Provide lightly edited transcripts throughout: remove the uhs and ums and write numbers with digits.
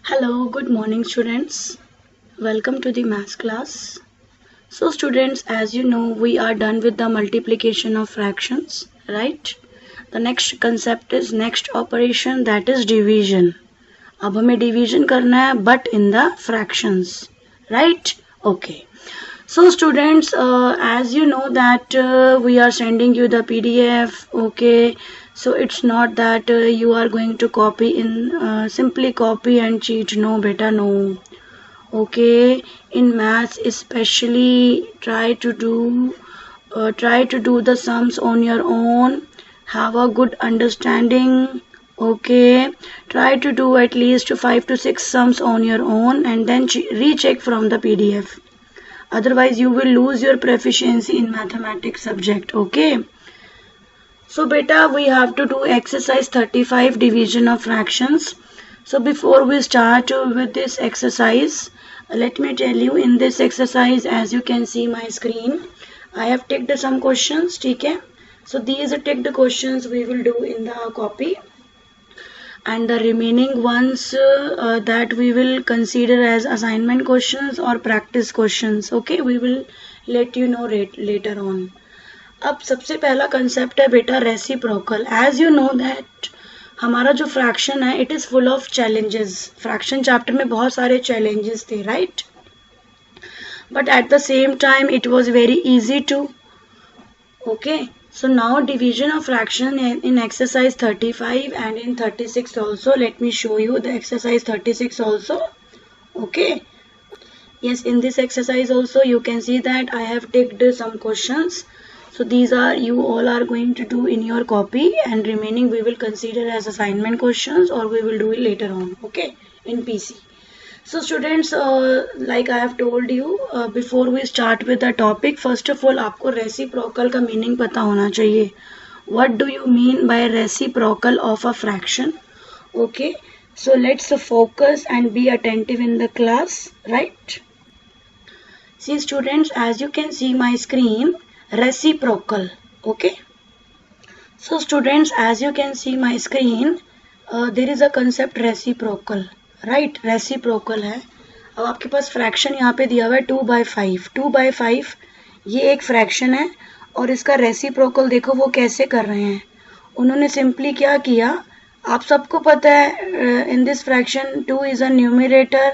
Hello, good morning students. Welcome to the maths class. So students, as you know, we are done with the multiplication of fractions, right? The next concept is next operation, that is division. अब हमें division करना है but in the fractions, right? Okay. So students, as you know that we are sending you the PDF, okay. So it's not that you are going to copy in simply copy and cheat. No, beta, no. Okay, in maths especially try to do the sums on your own. Have a good understanding. Okay, try to do at least 5 to 6 sums on your own and then recheck from the PDF. Otherwise you will lose your proficiency in mathematics subject. Okay, so beta, we have to do exercise 35, division of fractions. So before we start with this exercise, let me tell you, in this exercise, as you can see my screen, I have ticked some questions. Okay, so these ticked questions we will do in the copy, and the remaining ones that we will consider as assignment questions or practice questions. Okay, we will let you know later on. अब सबसे पहला concept है बेटा reciprocal. As you know that हमारा जो fraction है it is full of challenges. Fraction chapter में बहुत सारे चैलेंजेस थे, right? But at the same time it was very easy too. Okay, so now division of fraction in exercise 35 and in 36 also. Let me show you the exercise 36 also. Okay, yes, in this exercise also you can see that I have ticked some questions. So these are you all are going to do in your copy, and remaining we will consider as assignment questions or we will do it later on, okay, in PC. So students, like I have told you, before we start with the topic, first of all आपको reciprocal का meaning पता होना चाहिए. What do you mean by reciprocal of a fraction? Okay, so let's focus and be attentive in the class, right? See students, as you can see my screen, reciprocal. Okay, so students, as you can see my screen, there is a concept reciprocal, right? Reciprocal है. अब आपके पास fraction यहाँ पे दिया हुआ है 2/5. 2/5 ये एक फ्रैक्शन है और इसका रेसिप्रोकल देखो वो कैसे कर रहे हैं. उन्होंने सिंपली क्या किया, आप सबको पता है in this fraction 2 is a numerator,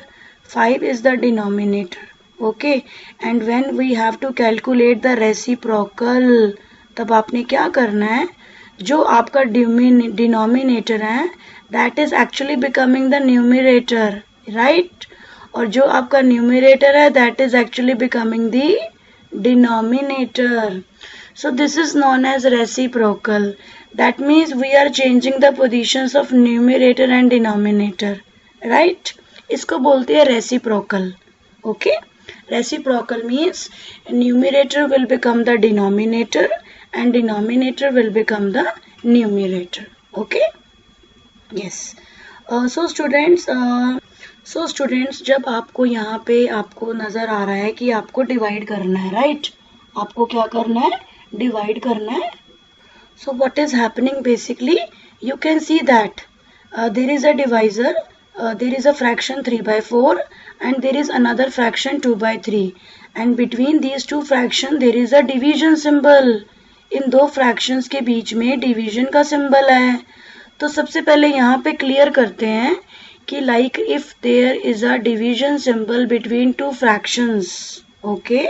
5 is the denominator. Okay, and when we have to calculate the reciprocal, तब आपने क्या करना है, जो आपका डिनोमिनेटर है that is actually becoming the numerator, right? और जो आपका न्यूमरेटर है that is actually becoming the denominator. So this is known as reciprocal. That means we are changing the positions of numerator and denominator, right? इसको बोलते हैं reciprocal. Okay, reciprocal means numerator will become the denominator and denominator will become the numerator. Okay, yes. So students, जब आपको यहाँ पे आपको नजर आ रहा है कि आपको डिवाइड करना है, राइट? आपको क्या करना है, डिवाइड करना है. So what is happening basically, you can see that there is a divisor, there is a fraction 3/4 and there is another fraction 2/3, and between these two fractions there is a division symbol. इन दो fractions के बीच में division का symbol है. तो सबसे पहले यहाँ पे क्लियर करते हैं कि like if there is a division symbol between two fractions, okay,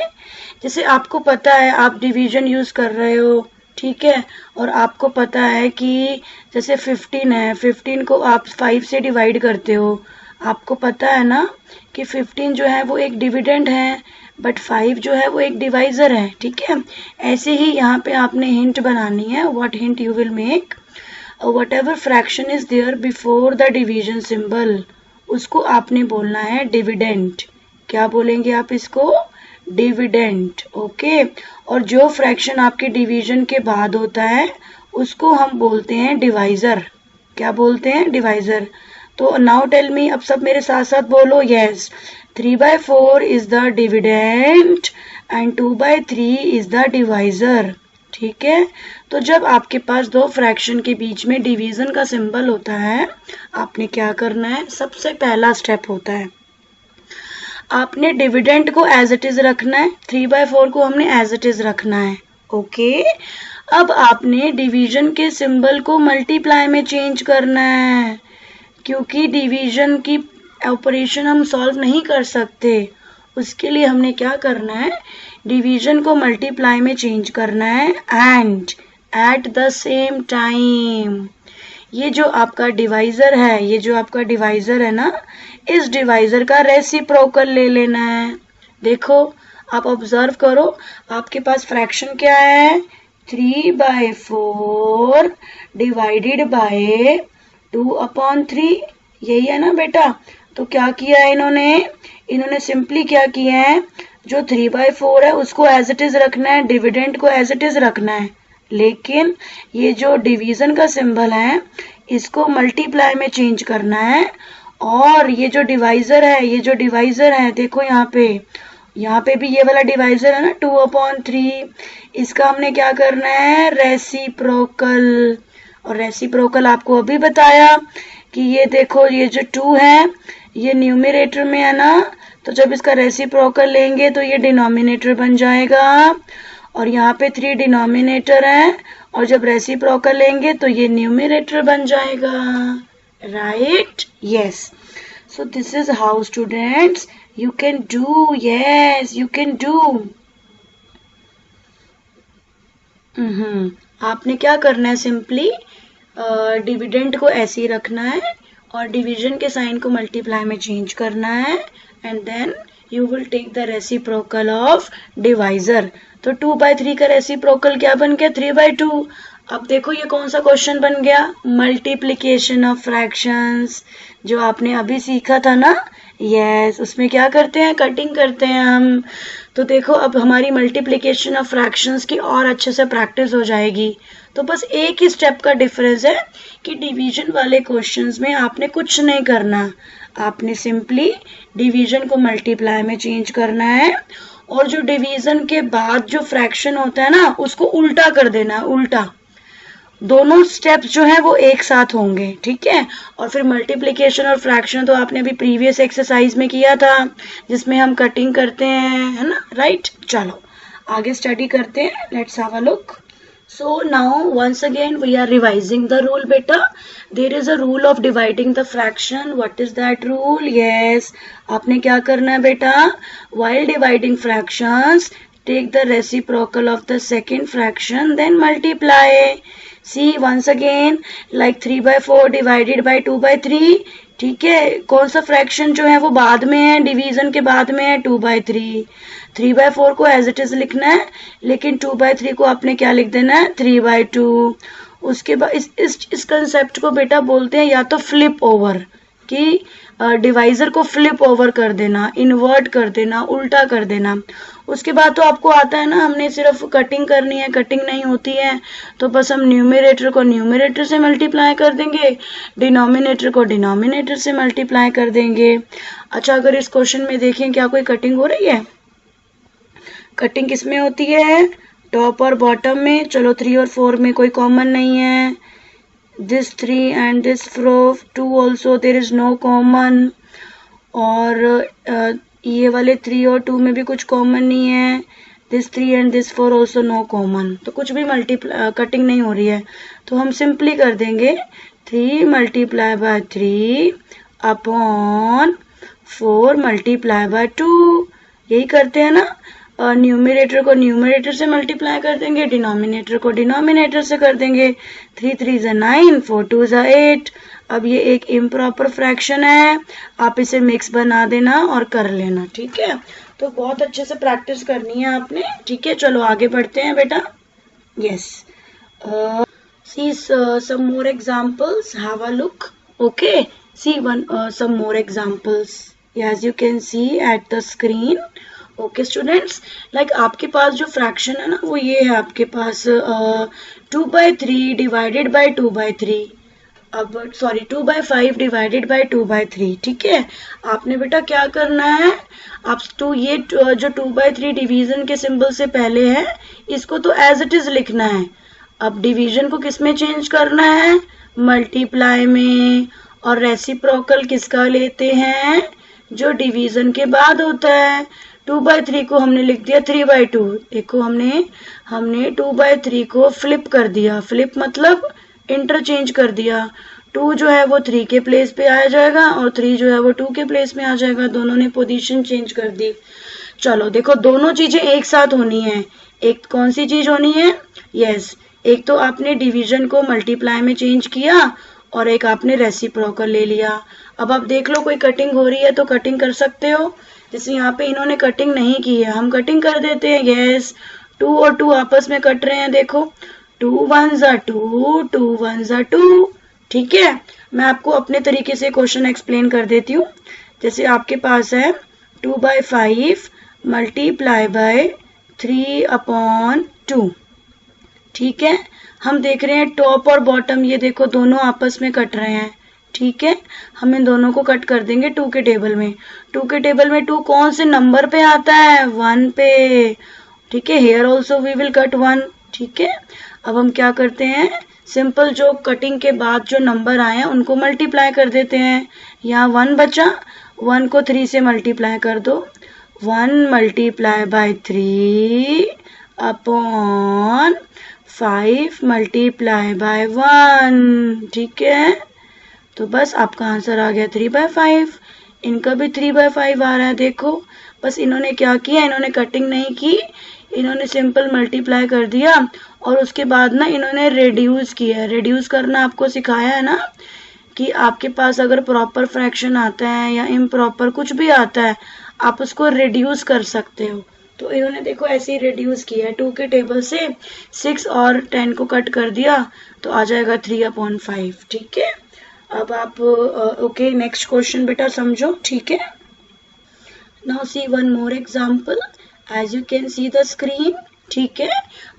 जैसे आपको पता है आप division यूज कर रहे हो, ठीक है, और आपको पता है कि जैसे 15 है, 15 को आप 5 से डिवाइड करते हो. आपको पता है ना कि 15 जो है वो एक डिविडेंड है बट 5 जो है वो एक डिवाइजर है, ठीक है. ऐसे ही यहाँ पे आपने हिंट बनानी है. What hint you will make, whatever fraction is there before the division symbol, उसको आपने बोलना है डिविडेंड. क्या बोलेंगे आप इसको, डिविडेंड. ओके, और जो फ्रैक्शन आपके डिवीजन के बाद होता है उसको हम बोलते हैं डिवाइजर. क्या बोलते हैं, डिवाइजर. तो नाउ टेल मी, अब सब मेरे साथ साथ बोलो. Yes, 3/4 is the dividend and 2/3 is the divisor. ठीक है। तो जब आपके पास दो फ्रैक्शन के बीच में डिवीजन का सिंबल होता है, आपने क्या करना है, सबसे पहला स्टेप होता है आपने डिविडेंड को एज इट इज रखना है, 3/4 को हमने एज इट इज रखना है। ओके, अब आपने डिवीजन के सिंबल को मल्टीप्लाई में चेंज करना है, क्योंकि डिवीजन की ऑपरेशन हम सॉल्व नहीं कर सकते। उसके लिए हमने क्या करना है, डिवीजन को मल्टीप्लाई में चेंज करना है and eight the same time ये जो आपका डिवाइजर है, ये जो आपका डिवाइजर है ना, इस डिवाइजर का रेसिप्रोकल ले लेना है। देखो, आप ऑब्जर्व करो, आपके पास फ्रैक्शन क्या है, 3/4 डिवाइडेड बाय 2/3, यही है ना बेटा। तो क्या किया है इन्होंने सिंपली क्या किया है, जो 3/4 है उसको एज इट इज रखना है, डिविडेंड को एज इट इज रखना है, लेकिन ये जो डिवीजन का सिंबल है इसको मल्टीप्लाई में चेंज करना है। और ये जो डिवाइजर है देखो यहाँ पे भी ये वाला डिवाइजर है ना 2/3, इसका हमने क्या करना है, रेसिप्रोकल। और रेसिप्रोकल आपको अभी बताया कि ये देखो, ये जो 2 है ये न्यूमरेटर में है ना, तो जब इसका रेसिप्रोकल लेंगे तो ये डिनोमिनेटर बन जाएगा, और यहाँ पे 3 डिनोमिनेटर है, और जब रेसिप्रोकल लेंगे तो ये न्यूमरेटर बन जाएगा, right? Yes. So this is how students you can do, yes you can do. आपने क्या करना है, सिंपली डिविडेंड को ऐसे ही रखना है और डिवीजन के साइन को मल्टीप्लाई में चेंज करना है, and then you will take the reciprocal of divisor. तो 2/3 का रेसिप्रोकल क्या बन गया, 3/2। अब देखो ये कौन सा क्वेश्चन बन गया, मल्टीप्लिकेशन ऑफ फ्रैक्शंस, जो आपने अभी सीखा था ना। यस, उसमें क्या करते हैं, कटिंग करते हैं हम। तो देखो अब हमारी मल्टीप्लिकेशन ऑफ फ्रैक्शंस की और अच्छे से प्रैक्टिस हो जाएगी। तो बस एक ही स्टेप का डिफरेंस है कि डिवीजन वाले क्वेश्चंस में आपने कुछ नहीं करना, आपने सिंपली डिवीजन को मल्टीप्लाई में चेंज करना है, और जो डिवीजन के बाद जो फ्रैक्शन होता है ना उसको उल्टा कर देना है, उल्टा। दोनों स्टेप्स जो है वो एक साथ होंगे, ठीक है। और फिर मल्टीप्लिकेशन और फ्रैक्शन तो आपने अभी प्रीवियस एक्सरसाइज में किया था, जिसमें हम कटिंग करते हैं, है ना, राइट? चलो आगे स्टडी करते हैं, let's have a look. So now once again we are revising the rule beta. There is a rule of dividing the fraction. What is that rule? Yes, आपने क्या करना है बेटा, while dividing fractions take the reciprocal of the second fraction then multiply. See once again, like 3/4 divided by 2/3, ठीक है। कौन सा fraction जो है वो बाद में है, डिवीजन के बाद में है, 2/3। 3/4 को एज इट इज लिखना है, लेकिन 2/3 को आपने क्या लिख देना है, 3/2। उसके बाद इस कंसेप्ट को बेटा बोलते हैं या तो फ्लिप ओवर, कि डिवाइजर को फ्लिप ओवर कर देना, इन्वर्ट कर देना, उल्टा कर देना। उसके बाद तो आपको आता है ना, हमने सिर्फ कटिंग करनी है, कटिंग नहीं होती है तो बस हम न्यूमरेटर को न्यूमरेटर से मल्टीप्लाई कर देंगे, डिनोमिनेटर को डिनोमिनेटर से मल्टीप्लाई कर देंगे। अच्छा, अगर इस क्वेश्चन में देखें क्या कोई कटिंग हो रही है, कटिंग किस में होती है, टॉप और बॉटम में। चलो 3 और 4 में कोई कॉमन नहीं है, this 3 and this 2 also there is no common, और ये वाले 3 और 2 में भी कुछ कॉमन नहीं है, this 3 and this 4 also no common, तो कुछ भी कटिंग नहीं हो रही है। तो हम सिंपली कर देंगे 3 multiply by 3 upon 4 multiply by 2, यही करते हैं ना। न्यूमरेटर को न्यूमरेटर से मल्टीप्लाई कर देंगे, डिनोमिनेटर को डिनोमिनेटर से कर देंगे। 3 3 9, 4 2 8। अब ये एक इम्प्रॉपर फ्रैक्शन है, आप इसे मिक्स बना देना और कर लेना, ठीक है। तो बहुत अच्छे से प्रैक्टिस करनी है आपने, ठीक है। चलो आगे बढ़ते हैं बेटा। Yes, see some more examples, have a look. Okay, see some more examples, as you can see at the screen. Okay students, like आपके पास जो फ्रैक्शन है ना वो ये है, आपके पास 2/3 डिवाइडेड बाय 2/3। अब सॉरी 2/5 डिवाइडेड बाय 2/3, ठीक है। आपने बेटा क्या करना है, आप ये जो 2/3 डिवीजन के सिंबल से पहले है, इसको तो एज इट इज लिखना है। अब डिवीजन को किस में चेंज करना है, मल्टीप्लाई में। और रेसिप्रोकल किसका लेते हैं, जो डिवीजन के बाद होता है। 2/3 को हमने लिख दिया 3/2। देखो हमने 2/3 को फ्लिप कर दिया, फ्लिप मतलब इंटरचेंज कर दिया। 2 जो है वो 3 के प्लेस पे आ जाएगा और 3 जो है वो 2 के प्लेस में आ जाएगा, दोनों ने पोजीशन चेंज कर दी। चलो देखो दोनों चीजें एक साथ होनी है। एक कौन सी चीज होनी है, यस, एक तो आपने डिवीजन को मल्टीप्लाई में चेंज किया और एक आपने रेसिप्रोकल ले लिया। अब आप देख लो कोई कटिंग हो रही है तो कटिंग कर सकते हो। जैसे यहाँ पे इन्होंने कटिंग नहीं की है, हम कटिंग कर देते हैं। यस, 2 और 2 आपस में कट रहे हैं, देखो 2 1s are 2, 2 1s are 2, ठीक है। मैं आपको अपने तरीके से क्वेश्चन एक्सप्लेन कर देती हूँ। जैसे आपके पास है 2/5 मल्टीप्लाई बाय 3/2, ठीक है। हम देख रहे हैं टॉप और बॉटम, ये देखो दोनों आपस में कट रहे हैं, ठीक है। हम इन दोनों को कट कर देंगे 2 के टेबल में। 2 के टेबल में 2 कौन से नंबर पे आता है, 1 पे, ठीक है। Here also we will cut 1, ठीक है। अब हम क्या करते हैं, सिंपल जो कटिंग के बाद जो नंबर आए हैं उनको मल्टीप्लाई कर देते हैं। यहाँ 1 बचा, 1 को 3 से मल्टीप्लाई कर दो। 1 multiply by 3 upon 5 multiply by 1, ठीक है। तो बस आपका आंसर आ गया 3/5। इनका भी 3/5 आ रहा है, देखो। बस इन्होंने क्या किया, इन्होंने कटिंग नहीं की, इन्होंने सिंपल मल्टीप्लाई कर दिया और उसके बाद ना इन्होंने रेड्यूस किया। रेड्यूस करना आपको सिखाया है ना, कि आपके पास अगर प्रॉपर फ्रैक्शन आता है या इम्प्रॉपर कुछ भी आता है, आप उसको रिड्यूस कर सकते हो। तो इन्होंने देखो ऐसे ही रिड्यूस किया है, 2 के टेबल से 6 और 10 को कट कर दिया तो आ जाएगा 3/5, ठीक है। अब आप ओके, नेक्स्ट क्वेश्चन बेटा समझो, ठीक है। Now see one more example, as you can see the screen, ठीक है।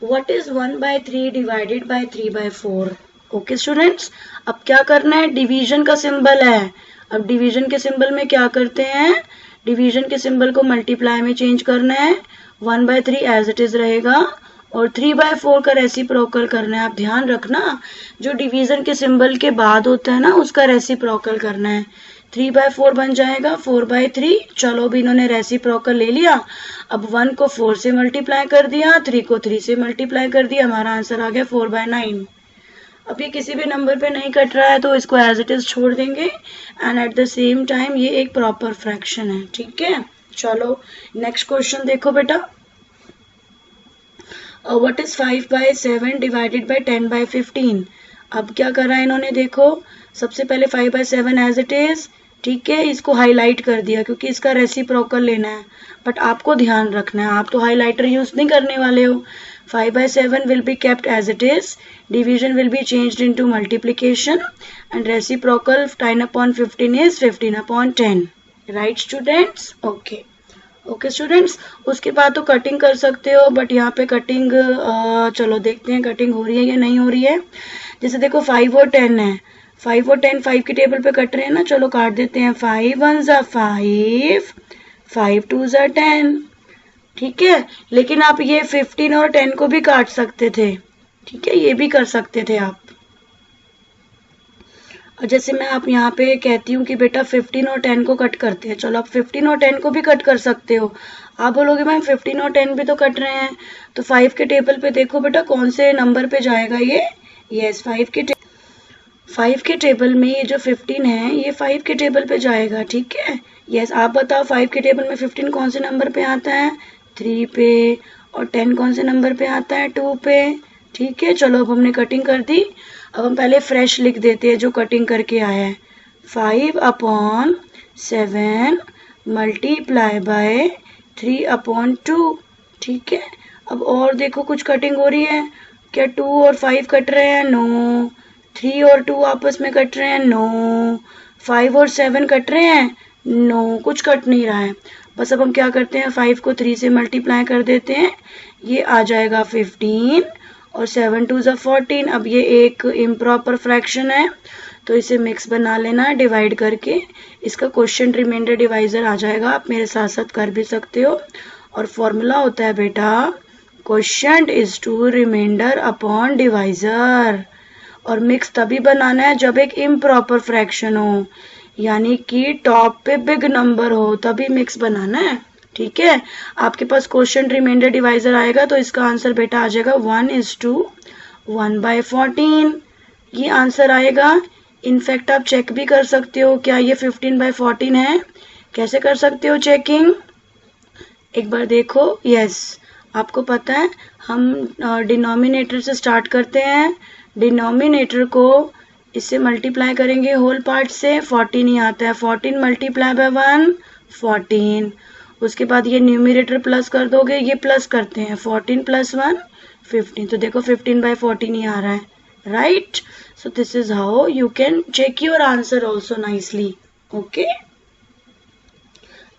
What is 1/3 divided by 3/4? Okay students, अब क्या करना है, डिवीजन का सिंबल है। अब डिवीजन के सिंबल में क्या करते हैं, डिवीजन के सिंबल को मल्टीप्लाई में चेंज करना है। 1/3 एज इट इज रहेगा और 3/4 का रेसिप्रोकल करना है। आप ध्यान रखना, जो डिवीजन के सिंबल के बाद होता है ना, उसका रेसिप्रोकल करना है। 3/4 बन जाएगा 4/3। चलो भी इन्होंने रेसिप्रोकल ले लिया। अब 1 को 4 से मल्टीप्लाई कर दिया, 3 को 3 से मल्टीप्लाई कर दिया, हमारा आंसर आ गया 4/9। अब ये किसी भी नंबर पे नहीं कट रहा है तो इसको एज इट इज छोड़ देंगे and eight the same time ये एक प्रॉपर फ्रैक्शन है, ठीक है। चलो नेक्स्ट क्वेश्चन देखो बेटा, व्हाट इज 5/7 डिवाइडेड बाय 10/15? अब क्या करा है इन्होंने, देखो सबसे पहले 5/7 एज इट इज, ठीक है, इसको हाईलाइट कर दिया क्योंकि इसका रेसिप्रोकल लेना है। बट आपको ध्यान रखना है, आप तो हाईलाइटर यूज नहीं करने वाले हो। 5/7 will be kept as it is, division will be changed into multiplication and reciprocal 10/15 is 15/10, right students? okay students, उसके बाद तो कटिंग कर सकते हो, बट यहाँ पे कटिंग चलो देखते हैं कटिंग हो रही है या नहीं हो रही है। जैसे देखो 5 और 10 है, 5 और 10 5 के टेबल पे कट रहे हैं ना, चलो काट देते हैं। 5 1s are 5, 5 2s are 10, ठीक है। लेकिन आप ये 15 और 10 को भी काट सकते थे, ठीक है, ये भी कर सकते थे आप। और जैसे मैं आप यहाँ पे कहती हूँ कि बेटा 15 और 10 को कट करते हैं, चलो आप 15 और 10 को भी कट कर सकते हो। आप बोलोगे मैम 15 और 10 भी तो कट रहे हैं, तो 5 के टेबल पे देखो बेटा कौन से नंबर पे जाएगा ये, यस 5 के टेबल में ये जो 15 है ये 5 के टेबल पे जाएगा, ठीक है। यस आप बताओ 5 के टेबल में 15 कौन से नंबर पे आता है, 3 पे, और 10 कौन से नंबर पे आता है, 2 पे, ठीक है। चलो अब हमने कटिंग कर दी, अब हम पहले फ्रेश लिख देते हैं जो कटिंग करके आया है। 5/7 मल्टीप्लाई बाय 3/2, ठीक है। अब और देखो कुछ कटिंग हो रही है क्या, 2 और 5 कट रहे हैं, नो। 3 और 2 आपस में कट रहे हैं, नो। 5 और 7 कट रहे हैं, नो, कुछ कट नहीं रहा है। बस अब हम क्या करते हैं, 5 को 3 से मल्टीप्लाई कर देते हैं, ये आ जाएगा 15 और 7 2s are 14। अब ये एक इम्प्रॉपर फ्रैक्शन है तो इसे मिक्स बना लेना है डिवाइड करके। इसका क्वोशिएंट रिमाइंडर डिवाइजर आ जाएगा, आप मेरे साथ साथ कर भी सकते हो। और फॉर्मूला होता है बेटा quotient is to reminder upon divisor. और मिक्स तभी बनाना है जब एक इम्प्रॉपर फ्रैक्शन हो, यानी कि टॉप पे बिग नंबर हो, तभी मिक्स बनाना है। ठीक है, आपके पास क्वोशिएंट रिमाइंडर डिवाइजर आएगा तो इसका आंसर बेटा आ जाएगा 1:1/14। ये आंसर आएगा। इनफैक्ट आप चेक भी कर सकते हो क्या ये 15/14 है। कैसे कर सकते हो चेकिंग, एक बार देखो। यस, आपको पता है हम डिनोमिनेटर से स्टार्ट करते हैं। डिनोमिनेटर को इससे मल्टीप्लाई करेंगे होल पार्ट से, 14 ही आता है। 14 मल्टीप्लाई बाय 1 14। उसके बाद ये न्यूमरेटर प्लस कर दोगे, ये प्लस करते हैं 14 + 1 15। तो देखो 15/14 ही आ रहा है, right. So this is how you can check your answer also nicely. Okay,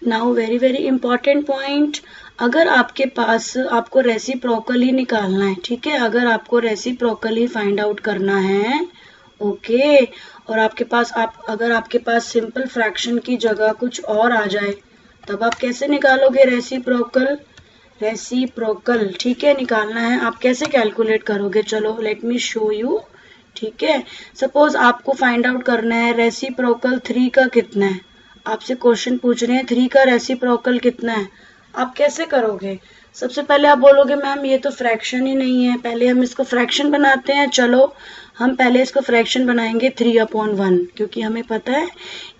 now very very important point, अगर आपके पास आपको रेसिप्रोकल ही निकालना है, ठीक है, अगर आपको रेसिप्रोकल ही फाइंड आउट करना है, ओके, और अगर आपके पास सिंपल फ्रैक्शन की जगह कुछ और आ जाए, तब आप कैसे निकालोगे रेसिप्रोकल। रेसिप्रोकल, ठीक है, निकालना है, आप कैसे कैलकुलेट करोगे, चलो लेट मी शो यू। ठीक है, सपोज आपको फाइंड आउट करना है रेसिप्रोकल 3 का कितना है। आपसे क्वेश्चन पूछ रहे हैं 3 का रेसिप्रोकल कितना है, आप कैसे करोगे। सबसे पहले आप बोलोगे मैम ये तो फ्रैक्शन ही नहीं है, पहले हम इसको फ्रैक्शन बनाते हैं। चलो हम पहले इसको फ्रैक्शन बनाएंगे 3/1, क्योंकि हमें पता है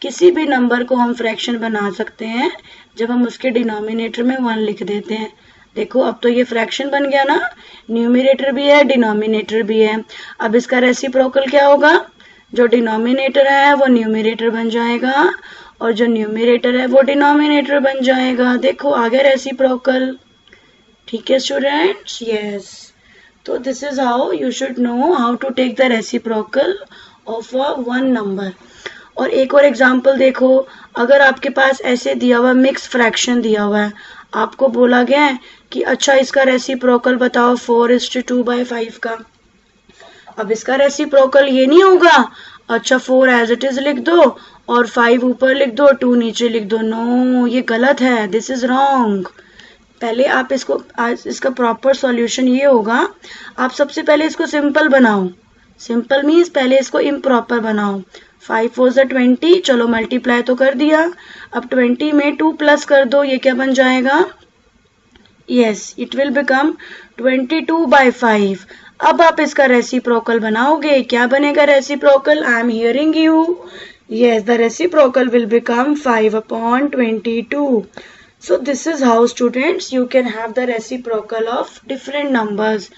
किसी भी नंबर को हम फ्रैक्शन बना सकते हैं जब हम उसके डिनोमिनेटर में 1 लिख देते हैं। देखो अब तो ये फ्रैक्शन बन गया ना, न्यूमरेटर भी है डिनोमिनेटर भी है। अब इसका रेसिप्रोकल क्या होगा, जो डिनोमिनेटर है वो न्यूमरेटर बन जाएगा और जो न्यूमरेटर है वो डिनोमिनेटर बन जाएगा। देखो आ गया रेसिप्रोकल। ठीक है स्टूडेंट्स, यस। तो this is how you should know how to take the reciprocal of a one number. और एक और एग्जांपल देखो, अगर आपके पास ऐसे दिया हुआ मिक्स फ्रैक्शन दिया हुआ है, आपको बोला गया है कि अच्छा इसका रेसिप्रोकल बताओ 4:2/5 का। अब इसका रेसिप्रोकल ये नहीं होगा अच्छा 4 एज इट इज लिख दो और 5 ऊपर लिख दो 2 नीचे लिख दो। नो, ये गलत है, दिस इज रॉन्ग। पहले आप इसका प्रॉपर सॉल्यूशन ये होगा, आप सबसे पहले इसको सिंपल बनाओ। सिंपल मीन्स पहले इसको इम्प्रॉपर बनाओ। 5 4 20, चलो मल्टीप्लाई तो कर दिया। अब 20 में 2 प्लस कर दो, ये क्या बन जाएगा, यस इट विल बिकम 22/5। अब आप इसका रेसिप्रोकल बनाओगे, क्या बनेगा reciprocal, I am hearing you. Yes, the reciprocal will become 5/22। So this is how students you can have the reciprocal of different numbers,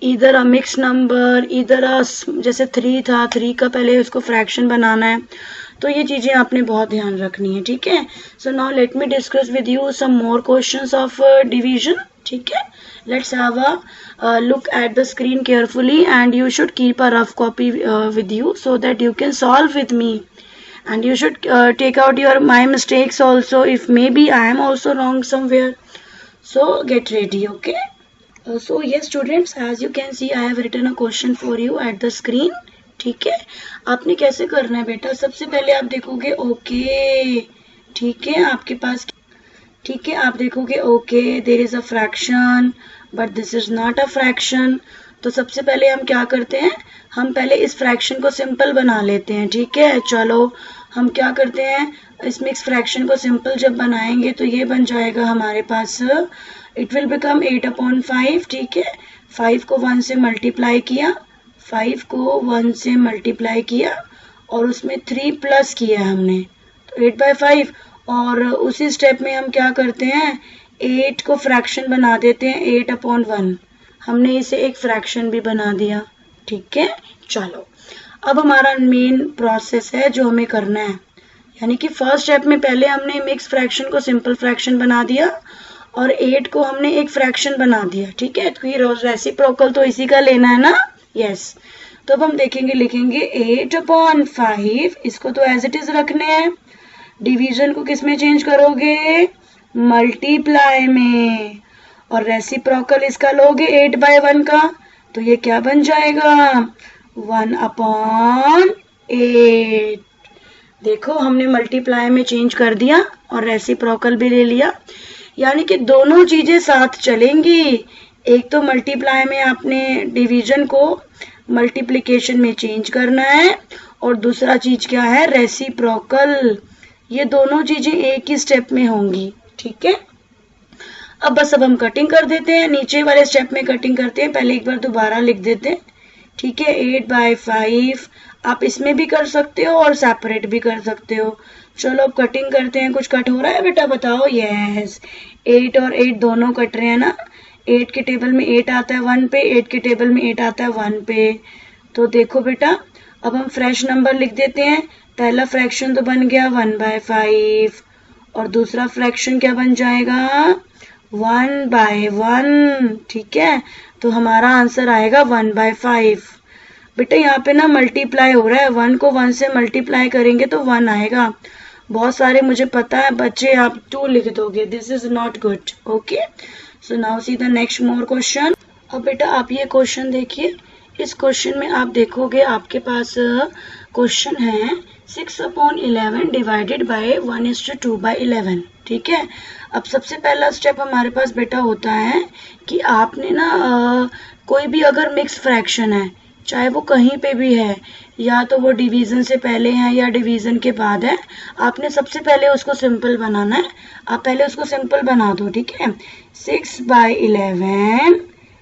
either a mixed number, either a जैसे 3 था, 3 का पहले उसको फ्रैक्शन बनाना है, तो ये चीजें आपने बहुत ध्यान रखनी है। ठीक है, so now let me discuss with you some more questions of division. ठीक है, let's have a look at the screen carefully and you should keep a rough copy with you so that you can solve with me. And you should take out my mistakes also, if maybe I am also wrong somewhere. So get ready, okay. So yes students, as you can see I have written a question for you at the screen. ठीक है, आपने कैसे करना है बेटा, सबसे पहले आप देखोगे ओके, ठीक है, आपके पास, ठीक है, आप देखोगे okay there is a fraction but this is not a fraction. तो सबसे पहले हम क्या करते हैं, हम पहले इस फ्रैक्शन को सिंपल बना लेते हैं। ठीक है, चलो हम क्या करते हैं, इस मिक्स फ्रैक्शन को सिंपल जब बनाएंगे तो ये बन जाएगा हमारे पास, इट विल बिकम 8/5। ठीक है, 5 को 1 से मल्टीप्लाई किया, 5 को 1 से मल्टीप्लाई किया और उसमें 3 प्लस किया हमने, तो 8/5। और उसी स्टेप में हम क्या करते हैं, 8 को फ्रैक्शन बना देते हैं 8/1, हमने इसे एक फ्रैक्शन भी बना दिया। ठीक है, चलो अब हमारा मेन प्रोसेस है जो हमें करना है, यानी कि फर्स्ट स्टेप में पहले हमने मिक्स फ्रैक्शन को सिंपल फ्रैक्शन बना दिया और 8 को हमने एक फ्रैक्शन बना दिया। ठीक है, तो ये रेसिप्रोकल तो इसी का लेना है ना, यस। तो अब हम देखेंगे, लिखेंगे 8/5, इसको तो एज इट इज रखने हैं, डिवीजन को किस में चेंज करोगे, मल्टीप्लाई में, और रेसिप्रोकल इसका लोगे 8/1 का, तो ये क्या बन जाएगा 1/8। 8। देखो हमने मल्टीप्लाई में चेंज कर दिया और रेसिप्रोकल भी ले लिया, यानी कि दोनों चीजें साथ चलेंगी। एक तो मल्टीप्लाई में आपने डिवीजन को मल्टीप्लिकेशन में चेंज करना है, और दूसरा चीज क्या है, रेसिप्रोकल। ये दोनों चीजें एक ही स्टेप में होंगी, ठीक है। अब हम कटिंग कर देते हैं, नीचे वाले स्टेप में कटिंग करते हैं। पहले एक बार दोबारा लिख देते हैं, ठीक है। 8/5 आप इसमें भी कर सकते हो और सेपरेट भी कर सकते हो। चलो अब कटिंग करते हैं। कुछ कट हो रहा है बेटा, बताओ। यस, 8 और 8 दोनों कट रहे हैं ना। 8 के टेबल में 8 आता है 1 पे, 8 के टेबल में 8 आता है 1 पे। तो देखो बेटा, अब हम फ्रेश नंबर लिख देते हैं। पहला फ्रैक्शन तो बन गया 1/5, और दूसरा फ्रैक्शन क्या बन जाएगा, 1/1, ठीक है। तो हमारा आंसर आएगा 1/5। बेटा यहाँ पे ना मल्टीप्लाई हो रहा है, 1 को 1 से मल्टीप्लाई करेंगे तो 1 आएगा। बहुत सारे मुझे पता है बच्चे आप 2 लिख दोगे, this is not good. Okay, so now see the next more question. अब बेटा आप ये क्वेश्चन देखिए। इस क्वेश्चन में आप देखोगे आपके पास क्वेश्चन है 6/11 डिवाइडेड बाय 1:2/11, ठीक है। अब सबसे पहला स्टेप हमारे पास बेटा होता है कि आपने ना कोई भी अगर मिक्स फ्रैक्शन है, चाहे वो कहीं पे भी है, या तो वो डिवीजन से पहले है या डिवीजन के बाद है, आपने सबसे पहले उसको सिंपल बनाना है। आप पहले उसको सिंपल बना दो, ठीक है। 6/11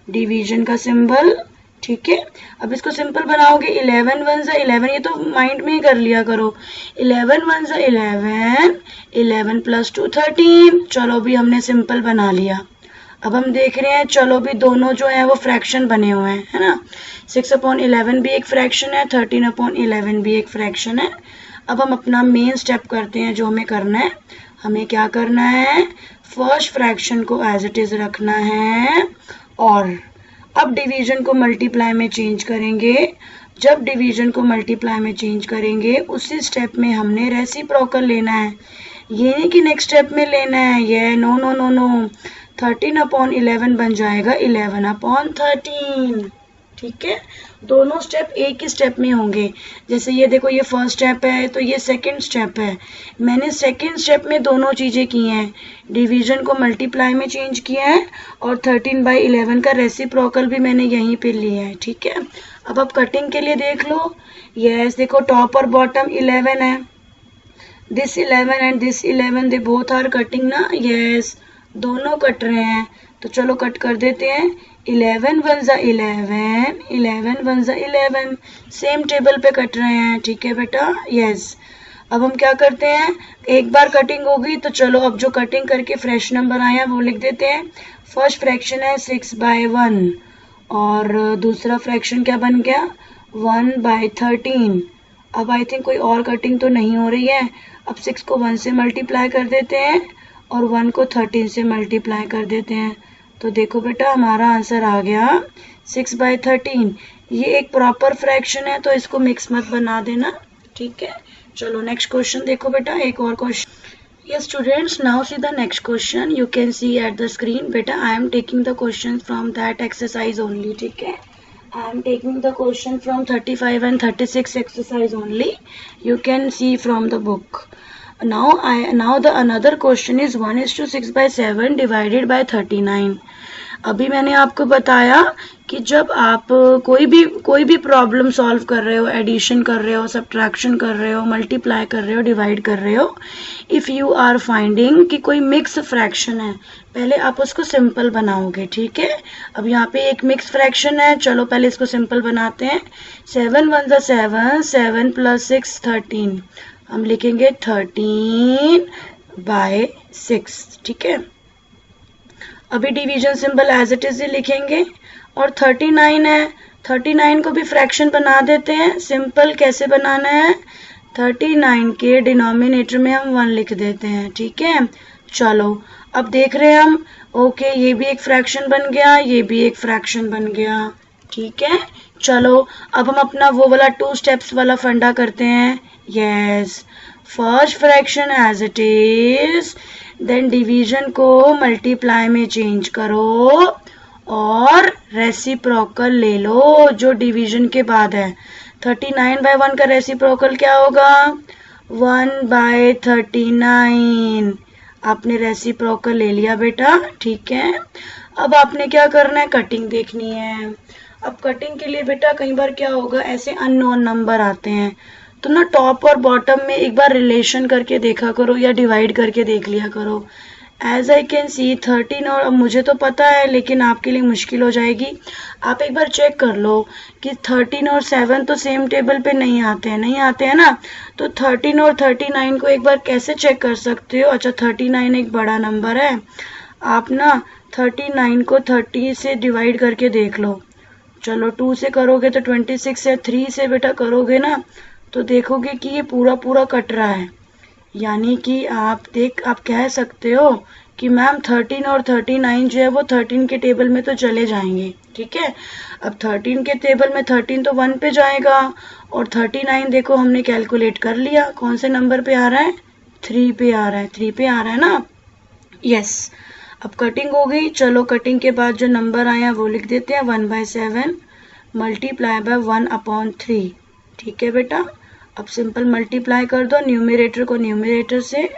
डिवीजन का सिंबल, ठीक है। अब इसको सिंपल बनाओगे, 11 1 जा 11, ये तो माइंड में ही कर लिया करो। 11 1 जा 11, 11 + 2 13। चलो भी हमने सिंपल बना लिया। अब हम देख रहे हैं, चलो भी दोनों जो है वो फ्रैक्शन बने हुए हैं, है ना। 6/11 भी एक फ्रैक्शन है, 13/11 भी एक फ्रैक्शन है। अब हम अपना मेन स्टेप करते हैं, जो हमें करना है। हमें क्या करना है, फर्स्ट फ्रैक्शन को एज इट इज रखना है, और अब डिवीजन को मल्टीप्लाई में चेंज करेंगे। जब डिवीजन को मल्टीप्लाई में चेंज करेंगे, उसी स्टेप में हमने रेसिप्रोकल लेना है। ये नहीं कि नेक्स्ट स्टेप में लेना है, ये नो नो नो नो। 13/11 बन जाएगा 11/13, ठीक है। दोनों स्टेप एक ही स्टेप में होंगे। जैसे ये देखो, ये फर्स्ट स्टेप है तो ये सेकंड स्टेप है। मैंने सेकंड स्टेप में दोनों चीजें की हैं, डिवीजन को मल्टीप्लाई में चेंज किया है, और 13/11 का रेसिप्रोकल भी मैंने यहीं पे लिया है, ठीक है। अब आप कटिंग के लिए देख लो। यस, देखो टॉप और बॉटम 11 है, this 11 and this 11 they both are cutting ना। यस, दोनों कट रहे हैं, तो चलो कट कर देते हैं। 11 1 जा 11, 11 1 जा 11, सेम टेबल पे कट रहे हैं, ठीक है बेटा। यस, अब हम क्या करते हैं, एक बार कटिंग होगी तो चलो अब जो कटिंग करके फ्रेश नंबर आया वो लिख देते हैं। फर्स्ट फ्रैक्शन है 6/1, और दूसरा फ्रैक्शन क्या बन गया, 1/13। अब आई थिंक कोई और कटिंग तो नहीं हो रही है। अब 6 को 1 से मल्टीप्लाई कर देते हैं, और 1 को 13 से मल्टीप्लाई कर देते हैं। तो देखो बेटा हमारा आंसर आ गया 6/13। ये एक प्रॉपर फ्रैक्शन है, तो इसको मिक्स मत बना देना, ठीक है। चलो नेक्स्ट क्वेश्चन देखो बेटा, एक और question. Yes students, now see the next question. You can see at the screen. बेटा I am taking the questions from that exercise only, ठीक है। I am taking the question from 35 and 36 exercise only. You can see from the book. Now the another question is 1:6/7 divided by 39. अभी मैंने आपको बताया कि जब आप कोई भी प्रॉब्लम सॉल्व कर रहे हो, एडिशन कर रहे हो, सब्ट्रैक्शन कर रहे हो, मल्टीप्लाई कर रहे हो, डिवाइड कर रहे हो, इफ यू आर फाइंडिंग कि कोई मिक्स फ्रैक्शन है, पहले आप उसको सिंपल बनाओगे, ठीक है। अब यहाँ पे एक मिक्स फ्रैक्शन है, चलो पहले इसको सिंपल बनाते हैं। 7 1 जा 7, 7 + 6 13, हम लिखेंगे 13/6, ठीक है। अभी division symbol as it is ही लिखेंगे, और 39 है, 39 को भी फ्रैक्शन बना देते हैं। सिंपल कैसे बनाना है, 39 के डिनोमिनेटर में हम 1 लिख देते हैं, ठीक है। चलो अब देख रहे हैं हम, ओके ये भी एक फ्रैक्शन बन गया, ये भी एक फ्रैक्शन बन गया, ठीक है। चलो अब हम अपना वो वाला 2 स्टेप्स वाला फंडा करते हैं। Yes, first fraction as it is, then division को मल्टीप्लाई में चेंज करो, और रेसिप्रोकल ले लो जो डिवीजन के बाद है। 39/1 का रेसिप्रोकल क्या होगा? 1/39। आपने रेसिप्रोकल ले लिया बेटा, ठीक है। अब आपने क्या करना है? कटिंग देखनी है। अब कटिंग के लिए बेटा कई बार क्या होगा, ऐसे अननोन नंबर आते हैं, तो ना टॉप और बॉटम में एक बार रिलेशन करके देखा करो या डिवाइड करके देख लिया करो। एज आई कैन सी 13, और अब मुझे तो पता है लेकिन आपके लिए मुश्किल हो जाएगी। आप एक बार चेक कर लो कि 13 और 7 तो सेम टेबल पे नहीं आते हैं ना। तो 13 और 39 को एक बार कैसे चेक कर सकते हो? अच्छा, 39 एक बड़ा नंबर है, आप ना 39 को 30 से डिवाइड करके देख लो। चलो 2 से करोगे तो 26 है, 3 से बेटा करोगे ना तो देखोगे कि ये पूरा पूरा कट रहा है। यानी कि आप कह सकते हो कि मैम 13 और 39 जो है वो 13 के टेबल में तो चले जाएंगे, ठीक है। अब 13 के टेबल में 13 तो 1 पे जाएगा, और 39 देखो हमने कैलकुलेट कर लिया, कौन से नंबर पे आ रहा है? 3 पे आ रहा है, 3 पे आ रहा है ना। यस, अब कटिंग हो गई। चलो कटिंग के बाद जो नंबर आया वो लिख देते हैं, 1/7 मल्टीप्लाई बाय 1/3, ठीक है बेटा। अब सिंपल मल्टीप्लाई कर दो, न्यूमरेटर को न्यूमरेटर से,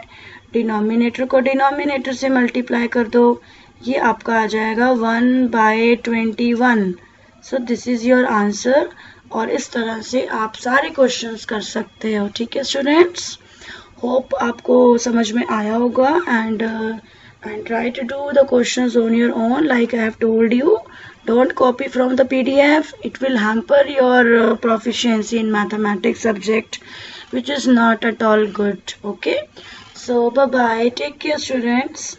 डिनोमिनेटर को डिनोमिनेटर से मल्टीप्लाई कर दो। ये आपका आ जाएगा 1/21। सो दिस इज योर आंसर। और इस तरह से आप सारे क्वेश्चंस कर सकते हो, ठीक है स्टूडेंट्स। होप आपको समझ में आया होगा। and try to do the questions on your own, like I have told you. Don't copy from the PDF. It will hamper your proficiency in mathematics subject, which is not at all good. Okay, so bye bye, take care students.